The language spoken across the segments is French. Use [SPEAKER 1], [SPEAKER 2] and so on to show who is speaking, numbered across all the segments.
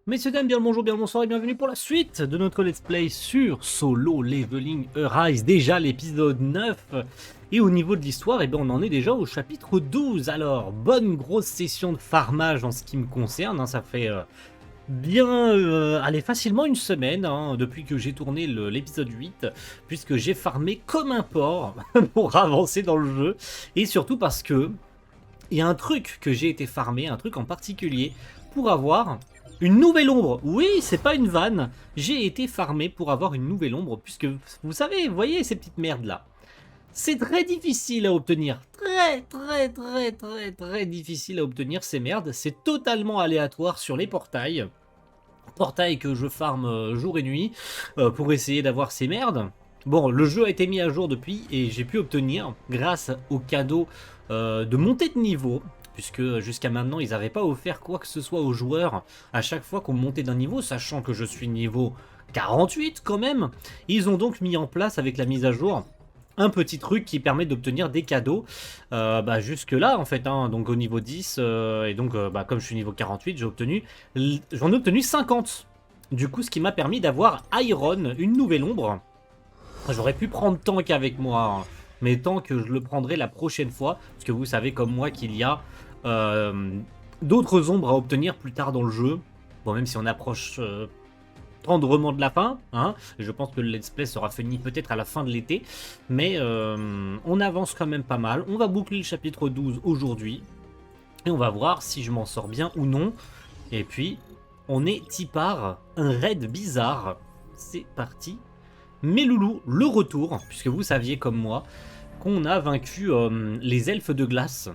[SPEAKER 1] Messieurs, dames, bien le bonjour, bien le bonsoir et bienvenue pour la suite de notre let's play sur Solo Leveling Arise. Déjà l'épisode 9. Et au niveau de l'histoire, on en est déjà au chapitre 12. Alors, bonne grosse session de farmage en ce qui me concerne. Hein, ça fait allez, facilement une semaine depuis que j'ai tourné l'épisode 8. Puisque j'ai farmé comme un porc pour avancer dans le jeu. Et surtout parce que il y a un truc que j'ai été farmer, un truc en particulier, pour avoir une nouvelle ombre. Oui, c'est pas une vanne. J'ai été farmé pour avoir une nouvelle ombre, puisque, vous savez, vous voyez ces petites merdes là. C'est très difficile à obtenir. Très difficile à obtenir ces merdes. C'est totalement aléatoire sur les portails. Portail que je farme jour et nuit pour essayer d'avoir ces merdes. Bon, le jeu a été mis à jour depuis et j'ai pu obtenir, grâce au cadeau de montée de niveau, puisque jusqu'à maintenant ils n'avaient pas offert quoi que ce soit aux joueurs à chaque fois qu'on montait d'un niveau, sachant que je suis niveau 48 quand même. Ils ont donc mis en place avec la mise à jour un petit truc qui permet d'obtenir des cadeaux jusque là en fait, hein, donc au niveau 10 et donc comme je suis niveau 48 j'en ai obtenu 50, du coup ce qui m'a permis d'avoir Iron, une nouvelle ombre. J'aurais pu prendre Tank avec moi, hein, mais Tank je le prendrai la prochaine fois, parce que vous savez comme moi qu'il y a d'autres ombres à obtenir plus tard dans le jeu. Bon, même si on approche tendrement de la fin, hein. Je pense que le let's play sera fini peut-être à la fin de l'été, mais on avance quand même pas mal. On va boucler le chapitre 12 aujourd'hui, et on va voir si je m'en sors bien ou non. Et puis, on est Tipar, un raid bizarre. C'est parti. Mes loulous, le retour, puisque vous saviez comme moi qu'on a vaincu les elfes de glace,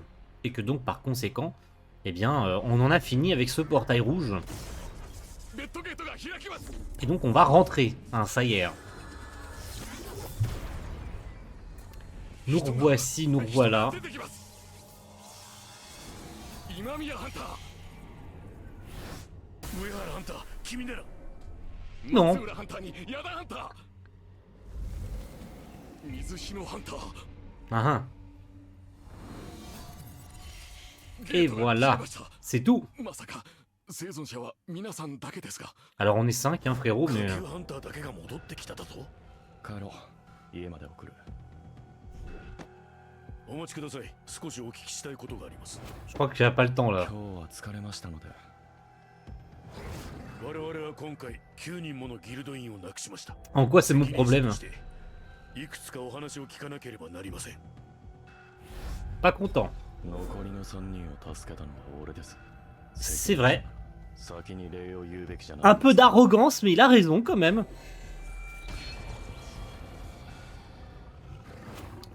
[SPEAKER 1] et que donc par conséquent, on en a fini avec ce portail rouge. Et donc on va rentrer, hein, ça y est. Nous revoici, nous revoilà. Non. Ah, et voilà, c'est tout. Alors on est 5, hein, frérot, mais... Je crois que j'ai pas le temps là. En quoi c'est mon problème? Pas content. C'est vrai. Un peu d'arrogance, mais il a raison quand même.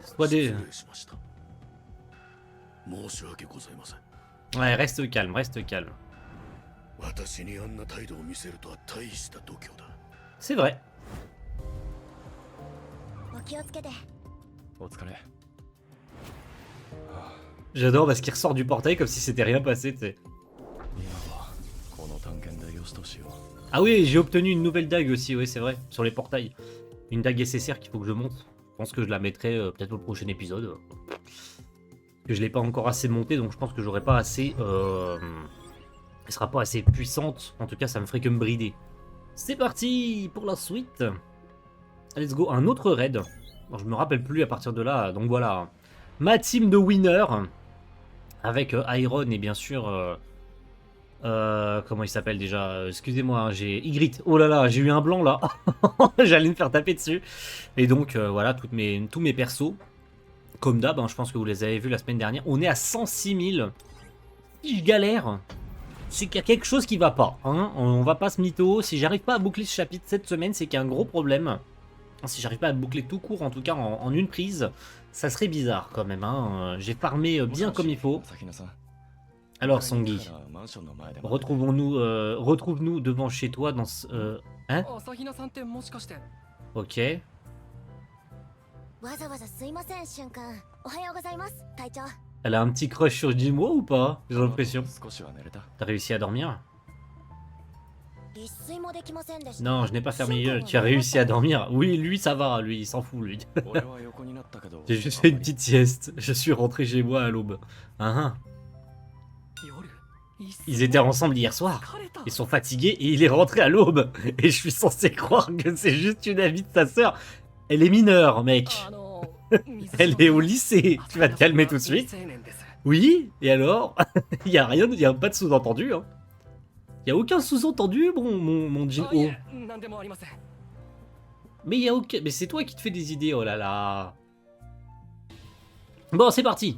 [SPEAKER 1] Soit des... Ouais, reste calme, reste calme. C'est vrai. J'adore parce qu'il ressort du portail comme si c'était rien passé, tu sais. Ah oui, j'ai obtenu une nouvelle dague aussi, oui c'est vrai, sur les portails. Une dague SSR qu'il faut que je monte. Je pense que je la mettrai peut-être au prochain épisode. Que je l'ai pas encore assez montée, donc je pense que j'aurai pas assez... Elle sera pas assez puissante, en tout cas ça me ferait que me brider. C'est parti pour la suite. Let's go, un autre raid. Bon, je me rappelle plus à partir de là, donc voilà. Ma team de winner. Avec Iron et bien sûr... comment il s'appelle déjà? Excusez-moi, hein, j'ai Ygritte. Oh là là, j'ai eu un blanc là. J'allais me faire taper dessus. Et donc voilà, tous mes persos. Comme d'hab, hein, je pense que vous les avez vus la semaine dernière. On est à 106 000. Si je galère, c'est qu'il y a quelque chose qui va pas. Hein. On va pas se mytho. Si j'arrive pas à boucler ce chapitre cette semaine, c'est qu'il y a un gros problème. Si j'arrive pas à boucler tout court, en tout cas en une prise, ça serait bizarre quand même. Hein. J'ai farmé bien comme il faut. Alors Songi, retrouve-nous devant chez toi dans ce... hein? Ok. Elle a un petit crush sur Jimo ou pas? J'ai l'impression. T'as réussi à dormir? Non, je n'ai pas fermé. Tu as réussi à dormir? Oui, lui ça va, lui il s'en fout lui. J'ai juste fait une petite sieste. Je suis rentré chez moi à l'aube. Ils étaient ensemble hier soir. Ils sont fatigués et il est rentré à l'aube. Et je suis censé croire que c'est juste une amie de sa sœur. Elle est mineure, mec. Elle est au lycée. Tu vas te calmer tout de suite. Oui, et alors? Il y a rien, il y a pas de sous-entendu. Hein. Il y a aucun sous-entendu, mon Jin-ho. Mais il y a aucun... Mais c'est toi qui te fais des idées, oh là là. Bon, c'est parti.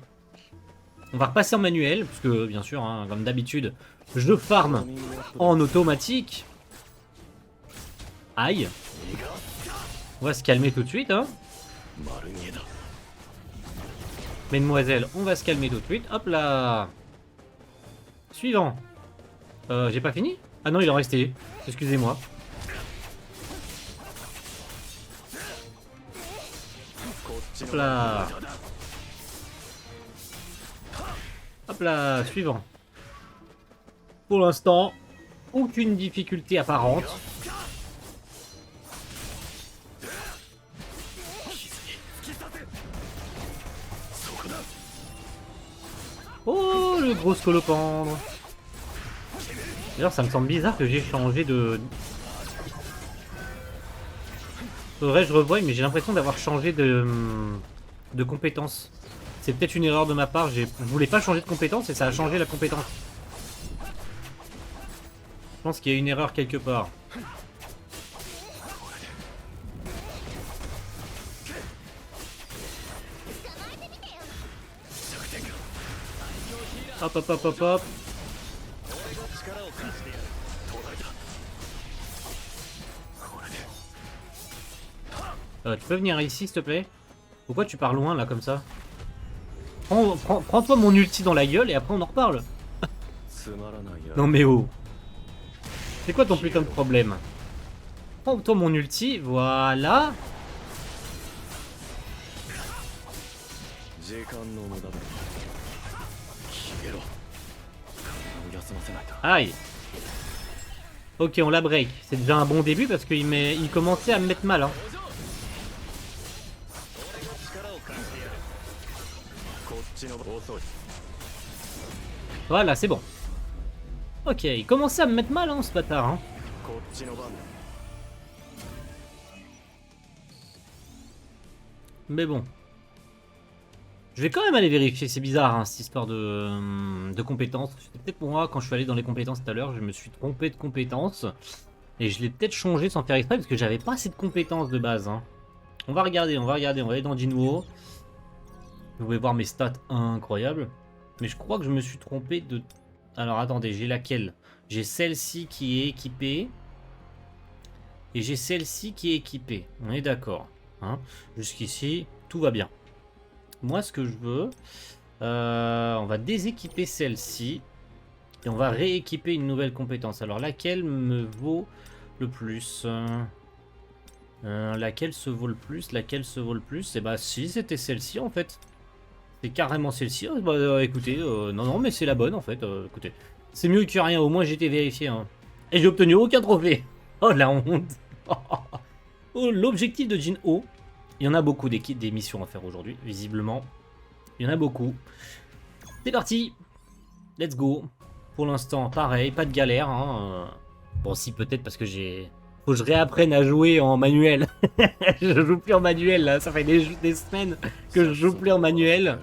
[SPEAKER 1] On va repasser en manuel, parce que, bien sûr, hein, comme d'habitude, je farm en automatique. Aïe. On va se calmer tout de suite, hein. Mesdemoiselles, on va se calmer tout de suite. Hop là. Suivant. J'ai pas fini? Ah non, il en restait. Excusez-moi. Hop là. Hop là, suivant. Pour l'instant, aucune difficulté apparente. Oh, le gros scolopendre. D'ailleurs, ça me semble bizarre que j'ai changé de... Faudrait que je revoie, mais j'ai l'impression d'avoir changé de compétence. C'est peut-être une erreur de ma part, je voulais pas changer de compétence et ça a changé la compétence. Je pense qu'il y a une erreur quelque part. Hop hop hop hop hop. Tu peux venir ici s'il te plaît? Pourquoi tu pars loin là comme ça? Prends-toi mon ulti dans la gueule et après on en reparle. Non mais oh. C'est quoi ton putain de problème? Prends-toi mon ulti, voilà. Aïe. Ok, on la break. C'est déjà un bon début parce qu'il commençait à me mettre mal. Hein. Voilà, c'est bon. Ok, il commençait à me mettre mal, hein, ce bâtard. Hein. Mais bon. Je vais quand même aller vérifier, c'est bizarre hein, cette histoire de compétences. C'était peut-être pour moi, quand je suis allé dans les compétences tout à l'heure, je me suis trompé de compétences. Et je l'ai peut-être changé sans faire exprès parce que j'avais pas assez de compétences de base. Hein. On va regarder, on va aller dans Jinwo. Vous pouvez voir mes stats incroyables. Mais je crois que je me suis trompé de... Alors attendez, j'ai laquelle? J'ai celle-ci qui est équipée. Et j'ai celle-ci qui est équipée. On est d'accord. Hein. Jusqu'ici, tout va bien. Moi, ce que je veux... on va déséquiper celle-ci. Et on va rééquiper une nouvelle compétence. Alors laquelle me vaut le plus? Laquelle se vaut le plus? Laquelle se vaut le plus? Et bah si, c'était celle-ci en fait. C'est carrément celle-ci. Bah écoutez, non mais c'est la bonne en fait. Écoutez, c'est mieux que rien. Au moins j'ai été vérifié. Hein. Et j'ai obtenu aucun trophée. Oh la honte. Oh, l'objectif de Jin-ho. Il y en a beaucoup des missions à faire aujourd'hui, visiblement. Il y en a beaucoup. C'est parti. Let's go. Pour l'instant, pareil, pas de galère. Hein. Bon, si peut-être parce que j'ai... Faut que je réapprenne à jouer en manuel. Je joue plus en manuel là, ça fait des semaines que je joue plus en manuel.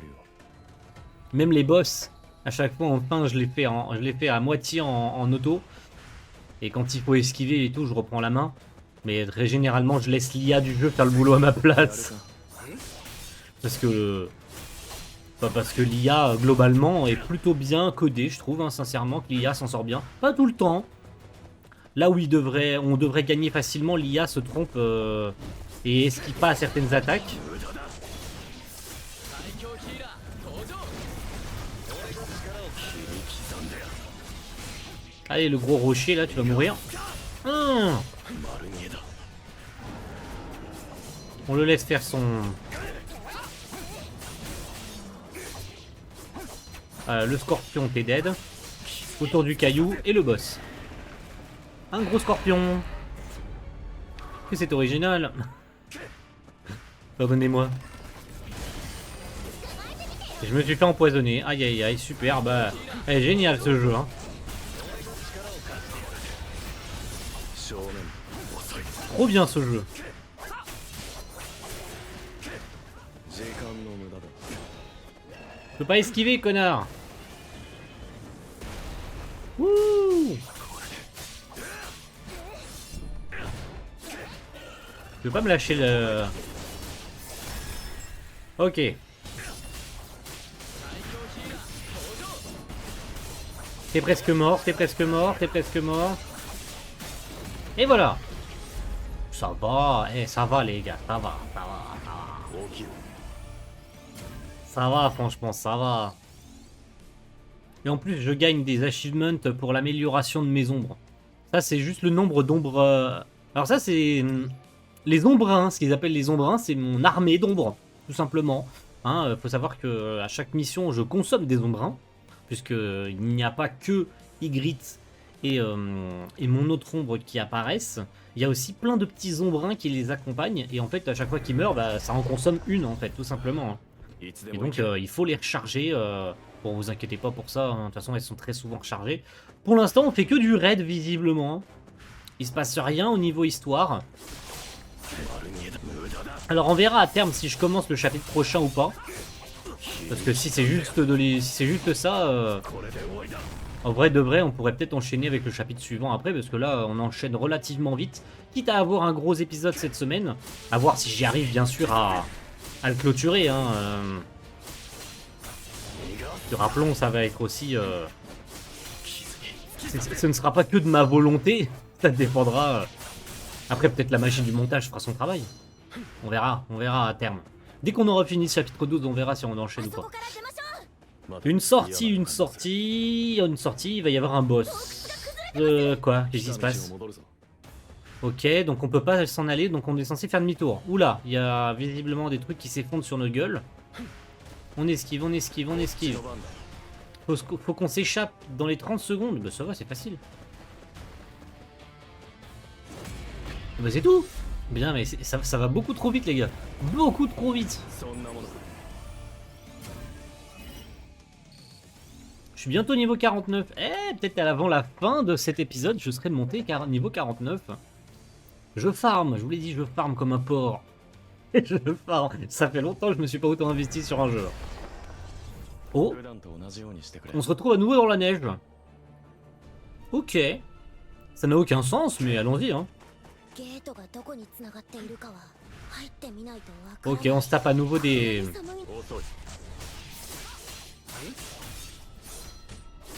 [SPEAKER 1] Même les boss, à chaque fois enfin je les fais à moitié en auto. Et quand il faut esquiver et tout, je reprends la main. Mais très généralement, je laisse l'IA du jeu faire le boulot à ma place. Parce que l'IA, globalement, est plutôt bien codée, je trouve, hein, sincèrement, que l'IA s'en sort bien. Pas tout le temps. Là où on devrait gagner facilement, l'IA se trompe et esquive pas à certaines attaques. Allez, le gros rocher, là, tu vas mourir. On le laisse faire son... le scorpion, t'es dead. Autour du caillou et le boss. Un gros scorpion. Que c'est original. Pardonnez-moi. Je me suis fait empoisonner. Aïe aïe aïe, super. Bah, génial ce jeu. Hein. Trop bien ce jeu. Je peux pas esquiver, connard. Wouh. Je peux pas me lâcher le... Ok. T'es presque mort, t'es presque mort, t'es presque mort. Et voilà. Ça va, ça va les gars, ça va, ça va, ça va. Ça va, franchement, ça va. Et en plus, je gagne des achievements pour l'amélioration de mes ombres. Ça, c'est juste le nombre d'ombres... Alors ça, c'est... Les ombrins, ce qu'ils appellent les ombrins, c'est mon armée d'ombres, tout simplement. Hein, faut savoir que à chaque mission, je consomme des ombrins, puisqu'il n'y a pas que Ygritte et mon autre ombre qui apparaissent. Il y a aussi plein de petits ombrins qui les accompagnent, et en fait, à chaque fois qu'ils meurent, bah, ça en consomme une, en fait, tout simplement. Et donc, il faut les recharger. Bon, vous inquiétez pas pour ça, hein. De toute façon, elles sont très souvent rechargées. Pour l'instant, on fait que du raid, visiblement. Il se passe rien au niveau histoire. Alors on verra à terme si je commence le chapitre prochain ou pas. Parce que si c'est juste ça, en vrai de vrai, on pourrait peut-être enchaîner avec le chapitre suivant après, parce que là on enchaîne relativement vite. Quitte à avoir un gros épisode cette semaine, à voir si j'y arrive bien sûr à le clôturer. Hein, rappelons, ça va être aussi... ce ne sera pas que de ma volonté, ça dépendra... Après, peut-être la magie du montage fera son travail. On verra à terme. Dès qu'on aura fini ce chapitre 12, on verra si on enchaîne ou pas. Une sortie, il va y avoir un boss. Quoi? Qu'est-ce qui se passe? Ok, donc on peut pas s'en aller, donc on est censé faire demi-tour. Oula, il y a visiblement des trucs qui s'effondrent sur nos gueules. On esquive, on esquive, on esquive. Faut qu'on s'échappe dans les 30 secondes. Bah ça va, c'est facile. Bah c'est tout. Bien, mais ça va beaucoup trop vite les gars. Beaucoup trop vite. Je suis bientôt niveau 49. Peut-être avant la fin de cet épisode, je serai monté niveau 49. Je farm, je vous l'ai dit, je farm comme un porc. Je farm. Ça fait longtemps que je me suis pas autant investi sur un jeu. Oh. On se retrouve à nouveau dans la neige. Ok. Ça n'a aucun sens, mais allons-y, hein. Ok, on se tape à nouveau des...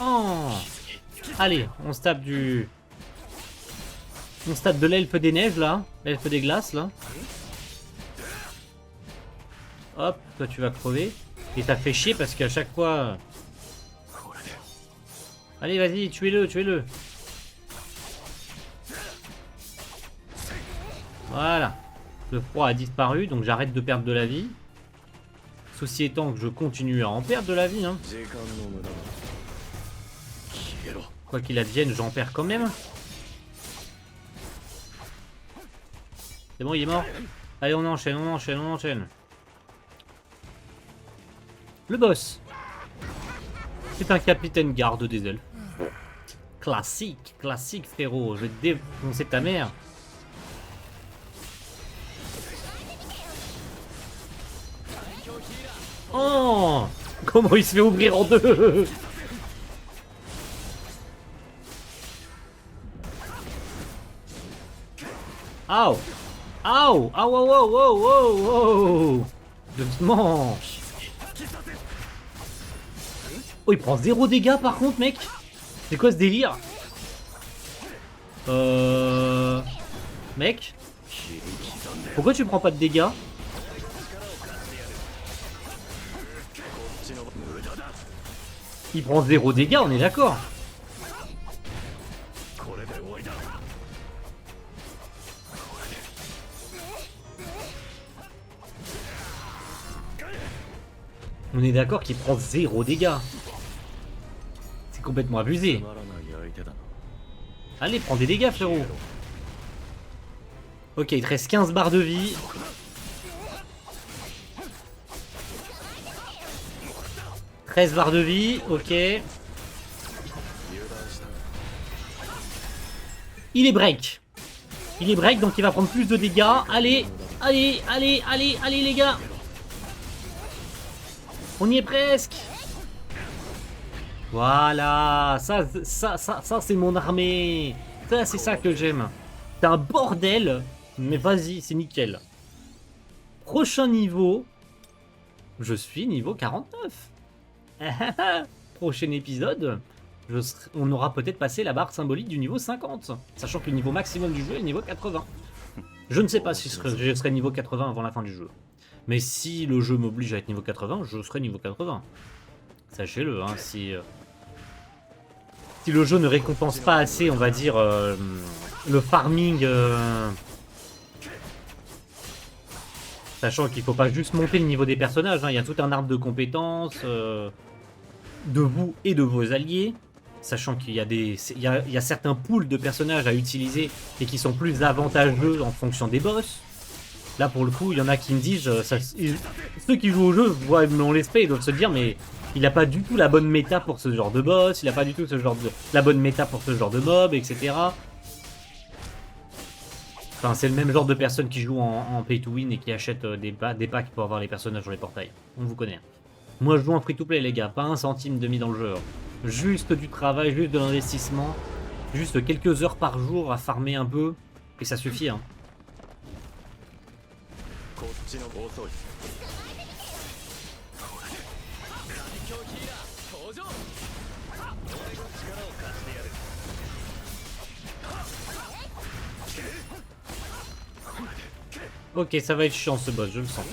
[SPEAKER 1] Oh. Allez, on se tape du... On se tape de l'elfe des neiges, là. L'elfe des glaces, là. Hop, toi tu vas crever. Et ça fait chier parce qu'à chaque fois... Allez, vas-y, tuez-le, tuez-le. Voilà. Le froid a disparu, donc j'arrête de perdre de la vie. Ceci étant que je continue à en perdre de la vie. Hein. Quoi qu'il advienne, j'en perds quand même. C'est bon, il est mort. Allez, on enchaîne, on enchaîne, on enchaîne. Le boss. C'est un capitaine garde des elfes. Classique, classique frérot. Je vais te défoncer ta mère. Oh! Comment il se fait ouvrir en deux? Aouh! Aouh! Aouh! Aouh! Aouh! Aouh! Aouh! Doucement! Oh, il prend 0 dégâts par contre, mec! C'est quoi ce délire? Mec? Pourquoi tu prends pas de dégâts? Il prend 0 dégâts, on est d'accord. On est d'accord qu'il prend 0 dégâts. C'est complètement abusé. Allez, prends des dégâts, frérot. Ok, il te reste 15 barres de vie. « 13 barres de vie, ok. Il est break. Il est break, donc il va prendre plus de dégâts. Allez, allez, allez, allez, allez les gars. On y est presque. Voilà, ça c'est mon armée. Ça c'est ça que j'aime. C'est un bordel, mais vas-y, c'est nickel. Prochain niveau, je suis niveau 49. Prochain épisode, on aura peut-être passé la barre symbolique du niveau 50. Sachant que le niveau maximum du jeu est le niveau 80. Je ne sais pas si je serai niveau 80 avant la fin du jeu. Mais si le jeu m'oblige à être niveau 80, je serai niveau 80. Sachez-le, hein, si le jeu ne récompense pas assez, on va dire, le farming... Sachant qu'il ne faut pas juste monter le niveau des personnages, hein, il y a tout un arbre de compétences de vous et de vos alliés. Sachant qu'il y a certains pools de personnages à utiliser et qui sont plus avantageux en fonction des boss. Là pour le coup, il y en a qui me disent, ceux qui jouent au jeu voient mon respect et doivent se dire mais il n'a pas du tout la bonne méta pour ce genre de boss, il n'a pas du tout la bonne méta pour ce genre de mob, etc. Enfin, c'est le même genre de personnes qui jouent en pay to win et qui achètent des packs pour avoir les personnages sur les portails. On vous connaît. Moi je joue en free to play les gars, pas un centime de mis dans le jeu. Juste du travail, juste de l'investissement, juste quelques heures par jour à farmer un peu, et ça suffit hein. Ok, ça va être chiant ce boss, je le sens.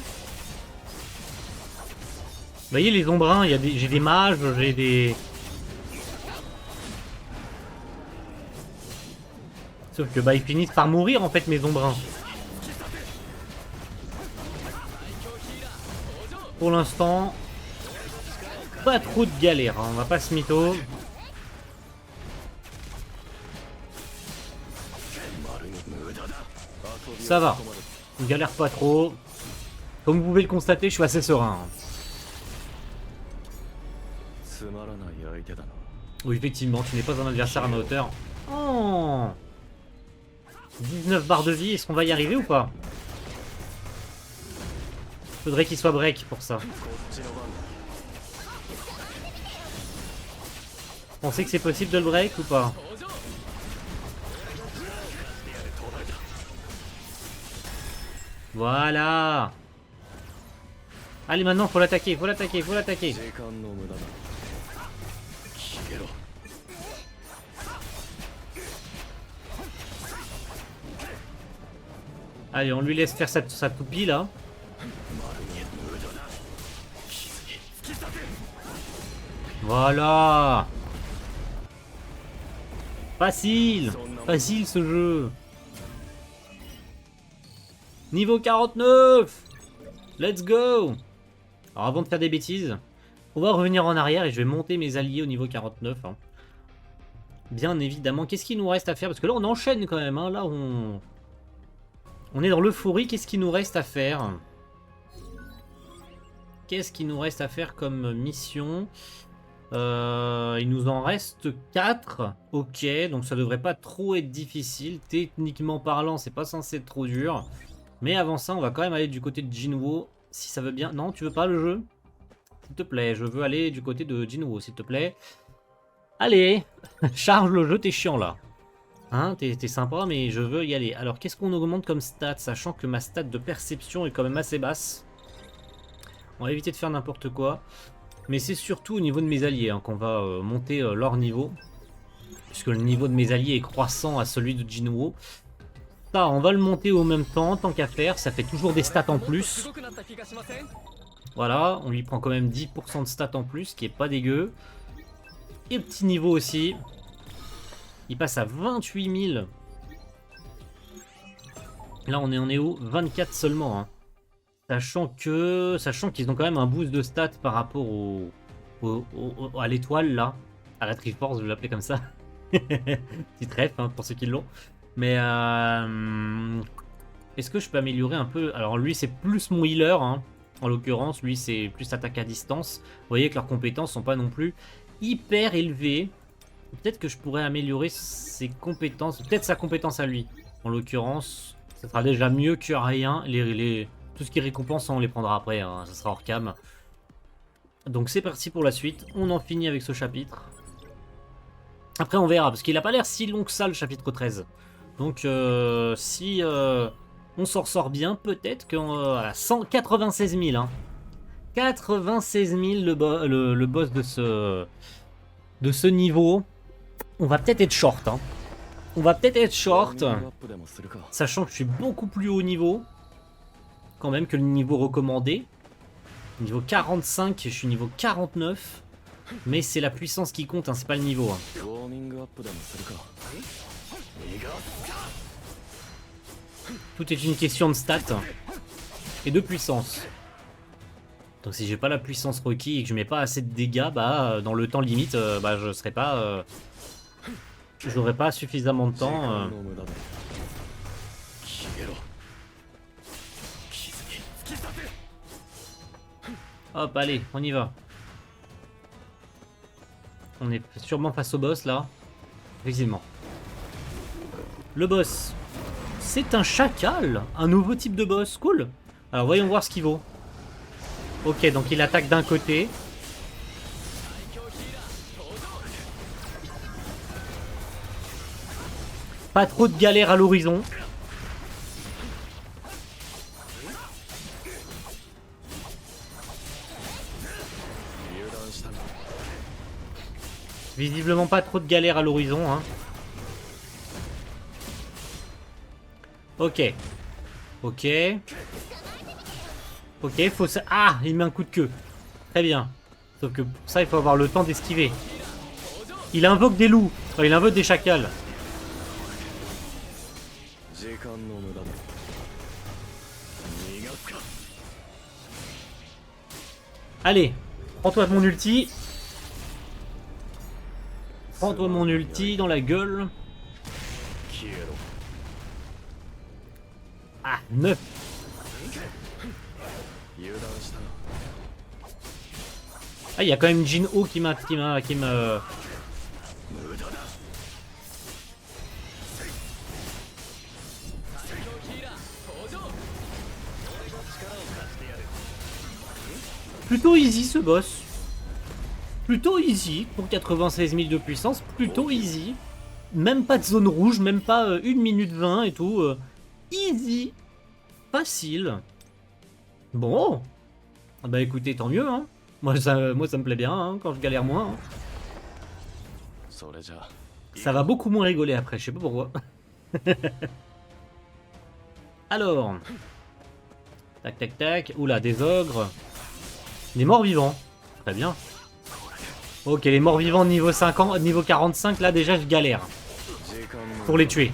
[SPEAKER 1] Vous voyez les ombrins, j'ai des mages, j'ai des... Sauf que bah ils finissent par mourir en fait mes ombrins. Pour l'instant, pas trop de galère, hein, on va pas se mytho. Ça va, on galère pas trop. Comme vous pouvez le constater, je suis assez serein. Oui, effectivement, tu n'es pas un adversaire à ma hauteur. Oh 19 barres de vie, est-ce qu'on va y arriver ou pas? Faudrait qu'il soit break pour ça. Pensez que c'est possible de le break ou pas? Voilà. Allez maintenant faut l'attaquer, faut l'attaquer, faut l'attaquer. Allez, on lui laisse faire sa toupie là. Voilà. Facile. Facile ce jeu. Niveau 49. Let's go. Alors avant de faire des bêtises, on va revenir en arrière et je vais monter mes alliés au niveau 49. Hein. Bien évidemment. Qu'est-ce qu'il nous reste à faire? Parce que là on enchaîne quand même. Hein. Là on est dans l'euphorie. Qu'est-ce qu'il nous reste à faire? Qu'est-ce qu'il nous reste à faire comme mission? Il nous en reste 4. Ok, donc ça devrait pas trop être difficile. Techniquement parlant, c'est pas censé être trop dur. Mais avant ça, on va quand même aller du côté de Jinwo. Si ça veut bien... Non, tu veux pas le jeu? S'il te plaît, je veux aller du côté de Jinwo, s'il te plaît. Allez, charge le jeu, t'es chiant là. Hein, t'es sympa, mais je veux y aller. Alors, qu'est-ce qu'on augmente comme stat? Sachant que ma stat de perception est quand même assez basse. On va éviter de faire n'importe quoi. Mais c'est surtout au niveau de mes alliés hein, qu'on va monter leur niveau. Puisque le niveau de mes alliés est croissant à celui de Jinwo. Ça, on va le monter au même temps, tant qu'à faire. Ça fait toujours des stats en plus. Voilà, on lui prend quand même 10% de stats en plus, ce qui est pas dégueu. Et petit niveau aussi. Il passe à 28 000. Là, on est où? 24 seulement. Hein. Sachant qu'ils ont quand même un boost de stats par rapport à l'étoile, là. À la Triforce, je vais l'appeler comme ça. Petit ref, hein, pour ceux qui l'ont. Mais est-ce que je peux améliorer un peu? Alors lui c'est plus mon healer hein. En l'occurrence lui c'est plus attaque à distance. Vous voyez que leurs compétences sont pas non plus hyper élevées. Peut-être que je pourrais améliorer ses compétences. Peut-être sa compétence à lui. En l'occurrence, ça sera déjà mieux que rien. Tout ce qui récompense, on les prendra après. Hein. Ça sera hors cam. Donc c'est parti pour la suite. On en finit avec ce chapitre. Après on verra. Parce qu'il n'a pas l'air si long que ça le chapitre 13. Donc si on s'en sort bien, peut-être qu'on... voilà, 196 000. Hein. 96 000 le boss de ce niveau. On va peut-être être short. Hein. On va peut-être être short. Sachant que je suis beaucoup plus haut niveau. Quand même que le niveau recommandé. Niveau 45, je suis niveau 49. Mais c'est la puissance qui compte, hein, c'est pas le niveau. Hein. Tout est une question de stats. Et de puissance. Donc si j'ai pas la puissance requise et que je mets pas assez de dégâts, bah dans le temps limite, bah je serai pas... j'aurai pas suffisamment de temps. Hop, allez, on y va. On est sûrement face au boss, là. Effectivement. Le boss. C'est un chacal. Un nouveau type de boss. Cool. Alors, voyons voir ce qu'il vaut. Ok, donc il attaque d'un côté. Pas trop de galère à l'horizon. Visiblement pas trop de galère à l'horizon. Hein. Ok. Ok. Ok, faut ça... Ah, il met un coup de queue. Très bien. Sauf que pour ça, il faut avoir le temps d'esquiver. Il invoque des loups. Enfin, il invoque des chacals. Allez, prends-toi mon ulti. Prends-toi mon ulti dans la gueule. Ah, 9. Ah, il y a quand même Jin-Oh qui m'a... Plutôt easy ce boss. Plutôt easy pour 96 000 de puissance. Plutôt easy. Même pas de zone rouge, même pas 1 minute 20 et tout. Easy. Facile. Bon. Ah bah écoutez, tant mieux. Hein. Moi, ça me plaît bien hein, quand je galère moins. Hein. Ça va beaucoup moins rigoler après, je sais pas pourquoi. Alors. Tac, tac, tac. Oula, des ogres. Des morts vivants. Très bien. Ok, les morts vivants niveau 50, niveau 45, là déjà je galère. Pour les tuer.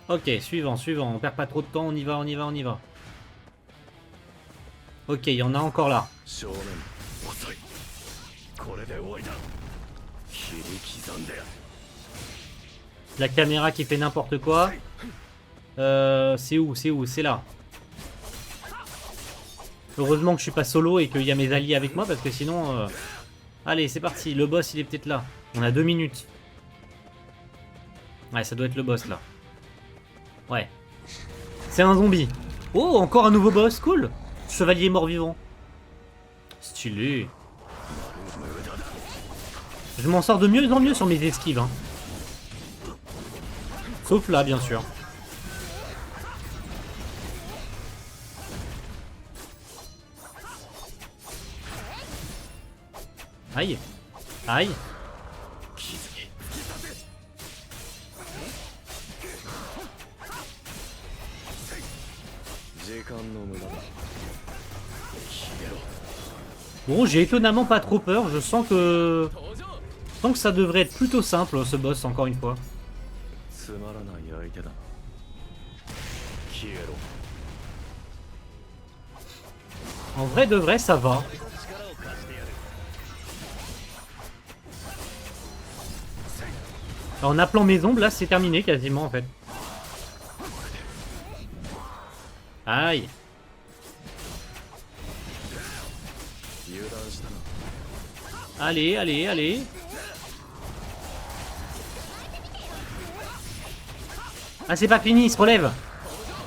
[SPEAKER 1] Ok, suivant, suivant. On perd pas trop de temps, on y va, on y va, on y va. Ok, il y en a encore là. La caméra qui fait n'importe quoi. C'est où? C'est où? C'est là. Heureusement que je suis pas solo et qu'il y a mes alliés avec moi parce que sinon... Allez, c'est parti. Le boss, il est peut-être là. On a 2 minutes. Ouais, ça doit être le boss là. Ouais. C'est un zombie. Oh, encore un nouveau boss. Cool. Chevalier mort-vivant. Stylé. Je m'en sors de mieux en mieux sur mes esquives. Hein. Sauf là, bien sûr. Aïe. Aïe. Bon, j'ai étonnamment pas trop peur. Je sens que ça devrait être plutôt simple, ce boss, encore une fois. En vrai de vrai, ça va. En appelant mes ombres, là, c'est terminé quasiment, en fait. Aïe. Allez, allez, allez. Ah, c'est pas fini, il se relève.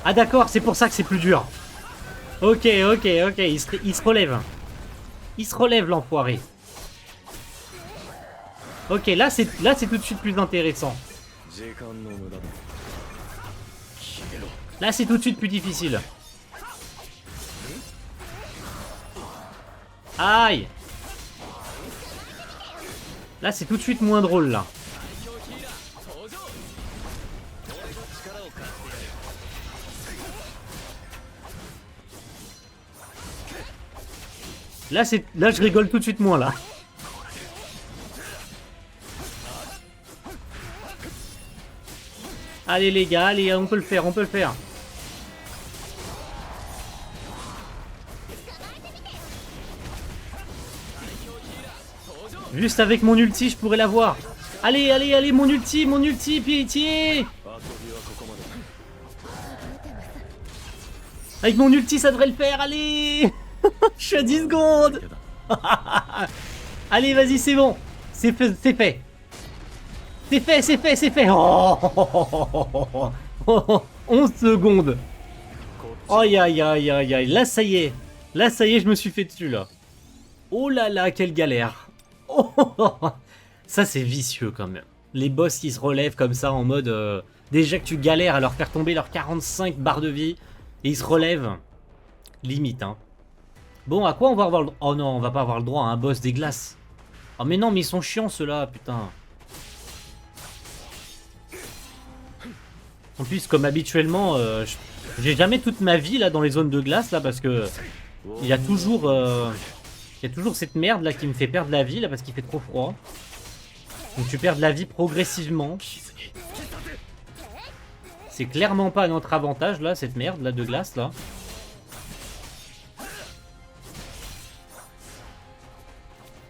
[SPEAKER 1] Ah d'accord, c'est pour ça que c'est plus dur. Ok, ok, ok, il se relève. Il se relève, l'enfoiré. Ok, là c'est tout de suite plus intéressant. Là c'est tout de suite plus difficile. Aïe. Là c'est tout de suite moins drôle là. Là je rigole tout de suite moins là. Allez les gars, allez, on peut le faire, on peut le faire. Juste avec mon ulti, je pourrais l'avoir. Allez, allez, allez, mon ulti, pitié. Avec mon ulti, ça devrait le faire, allez. Je suis à 10 secondes. Allez, vas-y, c'est bon. C'est fait, c'est fait. C'est fait, c'est fait, c'est fait. Oh 11 secondes. Aïe, aïe, aïe, aïe, aïe. Là, ça y est. Là, ça y est, je me suis fait dessus, là. Oh là là, quelle galère. Oh, ça, c'est vicieux, quand même. Les boss qui se relèvent comme ça, en mode... déjà que tu galères à leur faire tomber leurs 45 barres de vie, et ils se relèvent. Limite, hein. Bon, à quoi on va avoir le droit? Oh non, on va pas avoir le droit à un boss des glaces. Oh mais non, mais ils sont chiants, ceux-là, putain. En plus, comme habituellement, j'ai jamais toute ma vie là dans les zones de glace là parce que il y a toujours cette merde là qui me fait perdre la vie là parce qu'il fait trop froid. Donc tu perds de la vie progressivement. C'est clairement pas à notre avantage là, cette merde là de glace là.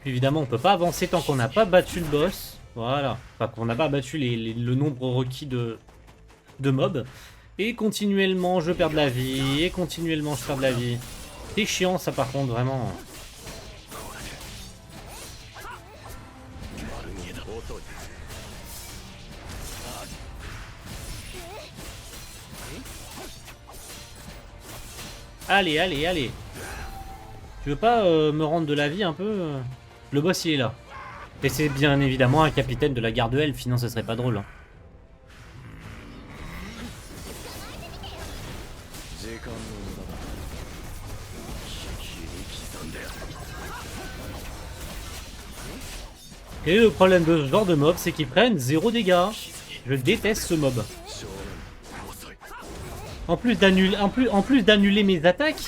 [SPEAKER 1] Puis évidemment, on peut pas avancer tant qu'on n'a pas battu le boss. Voilà, enfin qu'on n'a pas battu le nombre requis de mobs. Et continuellement je perds de la vie, et continuellement je perds de la vie. C'est chiant ça par contre, vraiment. Allez, allez, allez. Tu veux pas me rendre de la vie un peu? Le boss il est là. Et c'est bien évidemment un capitaine de la garde elfe, sinon ce serait pas drôle. Hein. Et le problème de ce genre de mob, c'est qu'ils prennent 0 dégâts. Je déteste ce mob. En plus d'annuler mes attaques,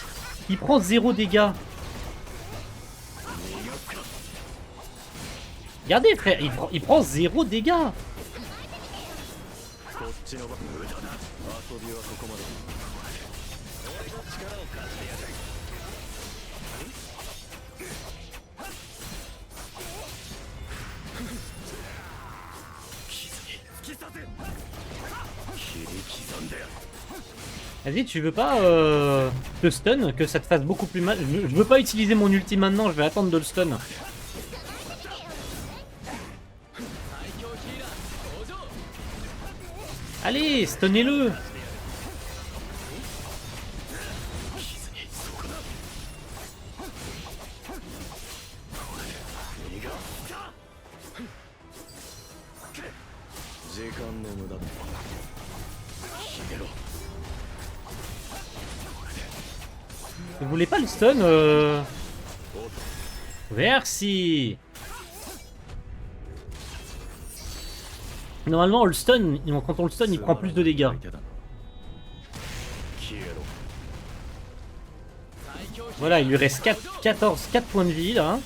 [SPEAKER 1] il prend 0 dégâts. Regardez frère, il prend 0 dégâts. Vas-y, tu veux pas te stun, que ça te fasse beaucoup plus mal. Je veux pas utiliser mon ulti maintenant, je vais attendre de le stun. Allez, stunnez-le. Vous voulez pas le stun Merci. Normalement, le stun, quand on le stun, il prend plus de dégâts. Voilà, il lui reste 4 points de vie, là.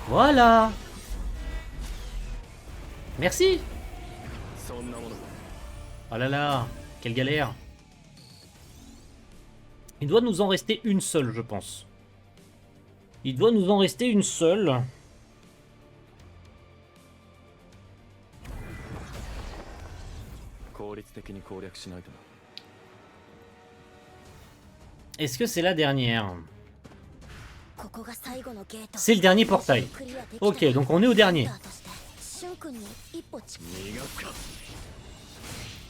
[SPEAKER 1] Voilà. Merci. Oh là là, quelle galère. Il doit nous en rester une seule, je pense. Il doit nous en rester une seule. Est-ce que c'est la dernière? C'est le dernier portail. Ok, donc on est au dernier.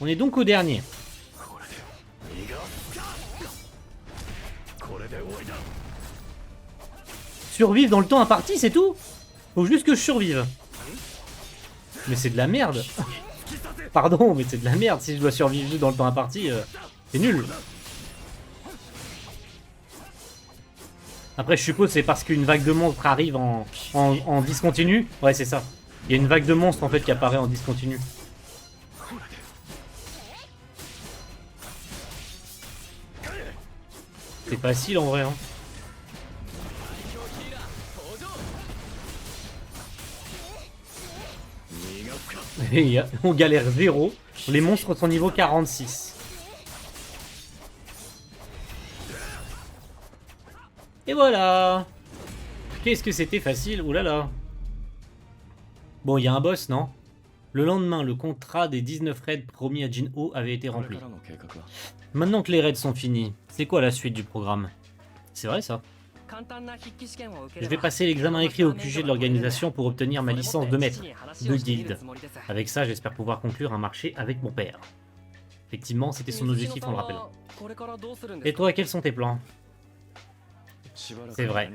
[SPEAKER 1] On est donc au dernier. Survivre dans le temps imparti, c'est tout? Faut juste que je survive. Mais c'est de la merde. Pardon, mais c'est de la merde si je dois survivre juste dans le temps imparti. C'est nul. Après, je suppose c'est parce qu'une vague de monstres arrive en discontinu. Ouais, c'est ça. Il y a une vague de monstres en fait qui apparaît en discontinu. C'est facile en vrai. Hein. Et on galère 0. Les monstres sont niveau 46. Et voilà. Qu'est-ce que c'était facile. Ouh là là. Bon, il y a un boss, non? Le lendemain, le contrat des 19 raids promis à Jinho avait été rempli. Maintenant que les raids sont finis, c'est quoi la suite du programme? C'est vrai ça? Je vais passer l'examen écrit au QG de l'organisation pour obtenir ma licence de maître de guilde. Avec ça, j'espère pouvoir conclure un marché avec mon père. Effectivement, c'était son objectif en le rappelant. Et toi, quels sont tes plans? C'est vrai.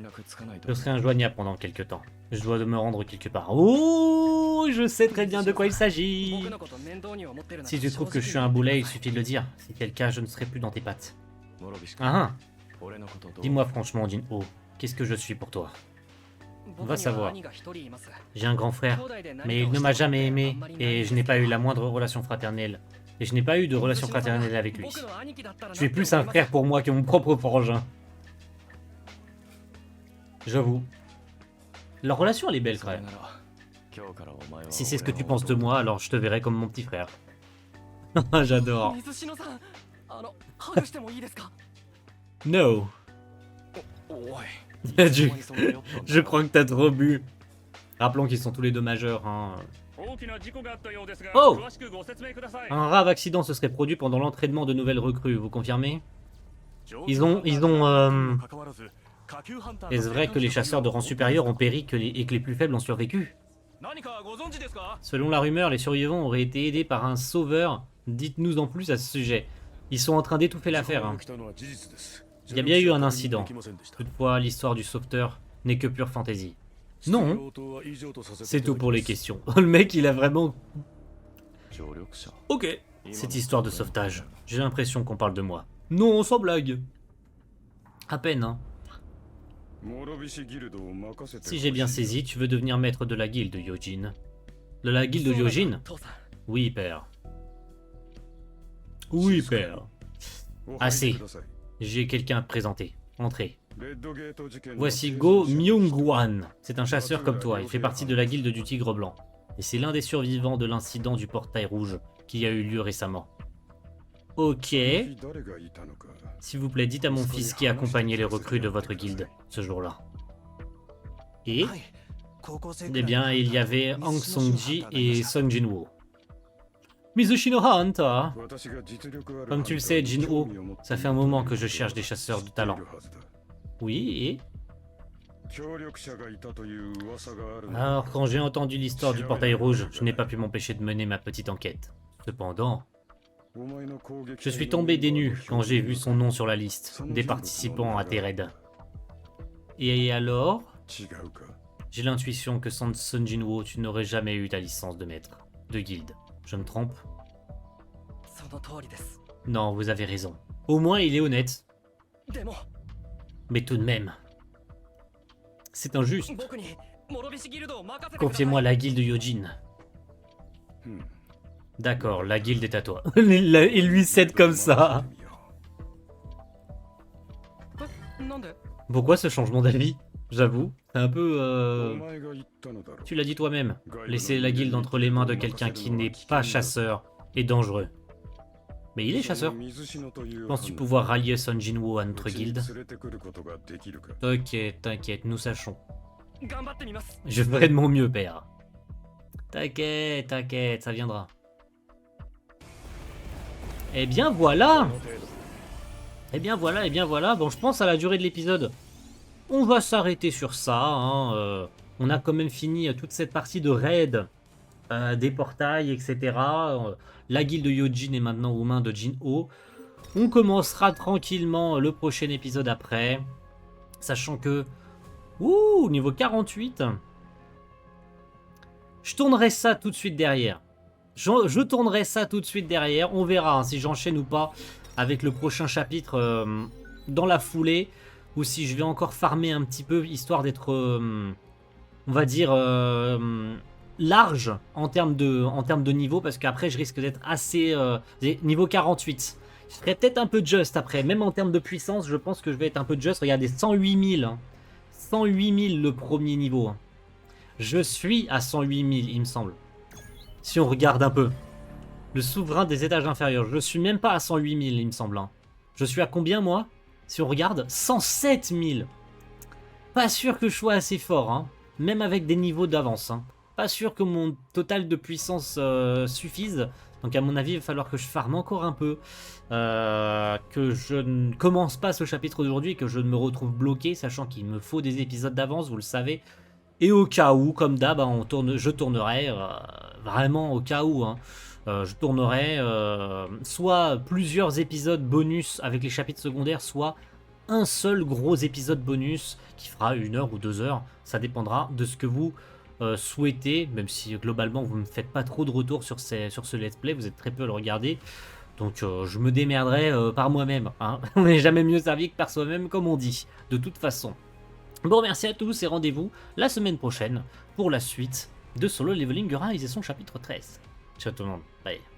[SPEAKER 1] Je serai injoignable pendant quelques temps. Je dois me rendre quelque part. Oh, je sais très bien de quoi il s'agit. Si tu trouves que je suis un boulet, il suffit de le dire. Si c'est le cas, je ne serai plus dans tes pattes. Ah. Dis-moi franchement, Jinho, qu'est-ce que je suis pour toi? On va savoir. J'ai un grand frère, mais il ne m'a jamais aimé et je n'ai pas eu la moindre relation fraternelle. Et je n'ai pas eu de relation fraternelle avec lui. Tu es plus un frère pour moi que mon propre frangin. J'avoue. Leur relation, elle est belle, frère. Si c'est ce que tu penses de moi, alors je te verrai comme mon petit frère. J'adore. No. Je crois que t'as trop bu. Rappelons qu'ils sont tous les deux majeurs. Hein. Oh! Un grave accident se serait produit pendant l'entraînement de nouvelles recrues, vous confirmez? Est-ce vrai que les chasseurs de rang supérieur ont péri et que les plus faibles ont survécu? Selon la rumeur, les survivants auraient été aidés par un sauveur. Dites-nous en plus à ce sujet. Ils sont en train d'étouffer l'affaire. Hein. Il y a bien eu un incident. Toutefois, l'histoire du sauveteur n'est que pure fantaisie. Non. C'est tout pour les questions. Le mec, il a vraiment... Ok. Cette histoire de sauvetage. J'ai l'impression qu'on parle de moi. Non, sans blague. À peine, hein. Si j'ai bien saisi, tu veux devenir maître de la guilde, Yojin. De la guilde de Yojin? Oui, père. Oui, père. Assez. J'ai quelqu'un à te présenter. Entrez. Voici Go Myung-wan. C'est un chasseur comme toi. Il fait partie de la guilde du Tigre Blanc. Et c'est l'un des survivants de l'incident du portail rouge qui a eu lieu récemment. Ok. S'il vous plaît, dites à mon fils qui accompagnait les recrues de votre guilde ce jour-là. Et eh bien, il y avait Hang Song-ji et Sung Jinwoo. Mizushino Hanta. Comme tu le sais, Jinho, ça fait un moment que je cherche des chasseurs de talent. Oui, et... Alors, quand j'ai entendu l'histoire du portail rouge, je n'ai pas pu m'empêcher de mener ma petite enquête. Cependant, je suis tombé des nues quand j'ai vu son nom sur la liste des participants à tes raids. Et alors, j'ai l'intuition que sans Sung Jinwoo, tu n'aurais jamais eu ta licence de maître de guilde. Je me trompe? Non, vous avez raison. Au moins, il est honnête. Mais tout de même, c'est injuste. Confiez-moi la guilde Yojin. D'accord, la guilde est à toi. Il lui cède comme ça. Pourquoi ce changement d'avis? J'avoue, c'est un peu... Tu l'as dit toi-même. Laisser la guilde entre les mains de quelqu'un qui n'est pas chasseur est dangereux. Mais il est chasseur. Penses-tu pouvoir rallier Sung Jinwoo à notre guilde? T'inquiète, t'inquiète, nous sachons. Je ferai de mon mieux, père. T'inquiète, t'inquiète, ça viendra. Eh bien voilà. Eh bien voilà, eh bien voilà. Bon, je pense à la durée de l'épisode. on va s'arrêter sur ça. Hein, on a quand même fini toute cette partie de raid des portails, etc. La guilde Yojin est maintenant aux mains de Jin-Ho. On commencera tranquillement le prochain épisode après. Sachant que... Ouh, niveau 48. Je tournerai ça tout de suite derrière. Je tournerai ça tout de suite derrière. On verra hein, si j'enchaîne ou pas avec le prochain chapitre dans la foulée. Ou si je vais encore farmer un petit peu, histoire d'être, on va dire, large en termes de niveau. Parce qu'après, je risque d'être assez... niveau 48. Je serai peut-être un peu juste après. Même en termes de puissance, je pense que je vais être un peu juste. Regardez, 108 000. Hein. 108 000 le premier niveau. Hein. Je suis à 108 000, il me semble. Si on regarde un peu. Le souverain des étages inférieurs. Je suis même pas à 108 000, il me semble. Hein. Je suis à combien, moi? Si on regarde, 107 000. Pas sûr que je sois assez fort, hein. Même avec des niveaux d'avance. Hein. Pas sûr que mon total de puissance suffise. Donc à mon avis, il va falloir que je farme encore un peu. Que je ne commence pas ce chapitre d'aujourd'hui et que je me retrouve bloqué, sachant qu'il me faut des épisodes d'avance, vous le savez. Et au cas où, comme d'hab, hein, je tournerai, vraiment au cas où, hein, je tournerai soit plusieurs épisodes bonus avec les chapitres secondaires, soit un seul gros épisode bonus qui fera 1 heure ou 2 heures. Ça dépendra de ce que vous souhaitez, même si globalement vous ne me faites pas trop de retours sur ce let's play, vous êtes très peu à le regarder. Donc je me démerderai par moi-même. Hein. On n'est jamais mieux servi que par soi-même, comme on dit, de toute façon. Bon, merci à tous et rendez-vous la semaine prochaine pour la suite de Solo Leveling Rise et son chapitre 13. Ciao tout le monde, bye.